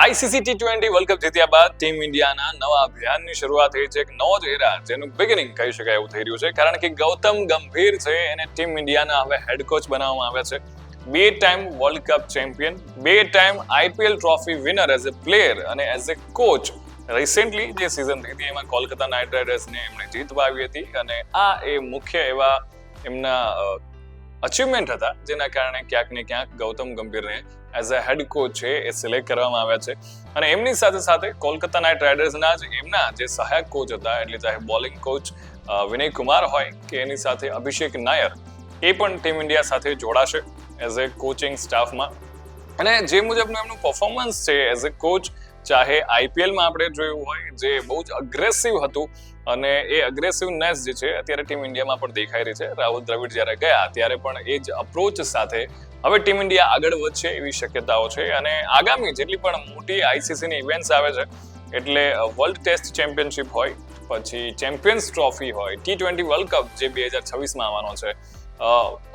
ICC T20 world cup જીત્યા બાદ team ઇન્ડિયાના નવા અભિયાનની શરૂઆત થઈ છે. એક નવો જ એરા જેનું બિગિનિંગ કહી શકાય એવું થઈ રહ્યું છે, કારણ કે ગૌતમ ગંભીર છે એને ટીમ ઇન્ડિયાના હવે હેડ કોચ બનાવવામાં આવ્યા છે. 2 time world cup champion, 2 time IPL trophy winner as a player અને એઝ અ કોચ. રિસેન્ટલી જે સિઝન થઈ હતી એમાં કોલકાતા નાઇટ રાઇડર્સને એમણે જીત પાવી હતી અને આ એ મુખ્ય એવા એમના અચીવમેન્ટ હતા જેના કારણે ક્યાંક ને ક્યાંક ગૌતમ ગંભીરને એઝ અ હેડ કોચ છે એ સિલેક્ટ કરવામાં આવ્યા છે. અને એમની સાથે સાથે કોલકાતા નાઇટ રાઇડર્સના જ એમના જે સહાયક કોચ હતા, એટલે ચાહે બોલિંગ કોચ વિનય કુમાર હોય કે એની સાથે અભિષેક નાયર, એ પણ ટીમ ઇન્ડિયા સાથે જોડાશે એઝ અ કોચિંગ સ્ટાફમાં. અને જે મુજબનું એમનું પરફોર્મન્સ છે એઝ અ કોચ, ચાહે IPLમાં આપણે જોયું હોય જે બહુ જ અગ્રેસિવ હતું, અને એ અગ્રેસિવનેસ જે છે અત્યારે ટીમ ઇન્ડિયામાં પણ દેખાઈ રહી છે. રાહુલ દ્રવિડ જ્યારે ગયા ત્યારે પણ એ જ અપ્રોચ સાથે હવે ટીમ ઇન્ડિયા આગળ વધશે એવી શક્યતાઓ છે. અને આગામી જેટલી પણ મોટી આઈસીસીની ઇવેન્ટ્સ આવે છે, એટલે વર્લ્ડ ટેસ્ટ ચેમ્પિયનશિપ હોય, પછી ચેમ્પિયન્સ ટ્રોફી હોય, T20 વર્લ્ડ કપ જે 2026માં આવવાનો છે,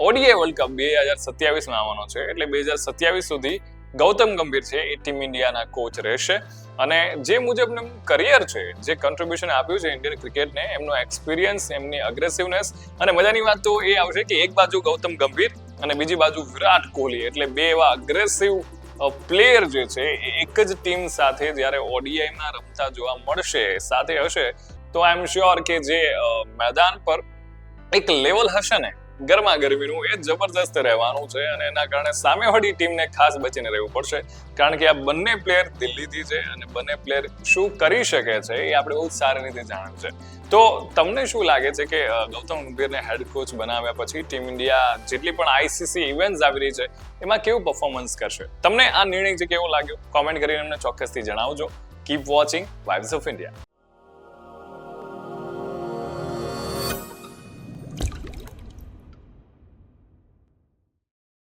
ODI વર્લ્ડ કપ 2027માં આવવાનો છે, એટલે 2027 સુધી ગૌતમ ગંભીર છે એ ટીમ ઇન્ડિયાના કોચ રહેશે. અને જે મુજબનું કરિયર છે, જે કન્ટ્રીબ્યુશન આપ્યું છે ઇન્ડિયન ક્રિકેટને, એમનો એક્સપિરિયન્સ, એમની અગ્રેસિવનેસ, અને મજાની વાત તો એ આવશે કે એક બાજુ ગૌતમ ગંભીર અને બીજી બાજુ વિરાટ કોહલી, એટલે બે એવા અગ્રેસિવ પ્લેયર જે છે એ એક જ ટીમ સાથે જ્યારે ODIમાં રમતા જોવા મળશે, સાથે હશે, તો આઈ એમ શ્યોર કે જે મેદાન પર એક લેવલ હશે ને ગરમા ગરમીનું, એ જબરદસ્ત રહેવાનું છે. અને એના કારણે સામેવાળી ટીમને ખાસ બચીને રહેવું પડશે, કારણ કે આ બંને પ્લેયર દિલ્હીથી છે અને બંને પ્લેયર શું કરી શકે છે એ આપણે બહુ સારી રીતે જાણ્યું છે. તો તમને શું લાગે છે કે ગૌતમ ગંભીરને હેડ કોચ બનાવ્યા પછી ટીમ ઇન્ડિયા જેટલી પણ આઈસીસી ઇવેન્ટ્સ આવી રહી છે એમાં કેવું પરફોર્મન્સ કરશે? તમને આ નિર્ણય છે કેવો લાગ્યો? કોમેન્ટ કરીને અમને ચોક્કસથી જણાવજો. Keep watching vibes of India.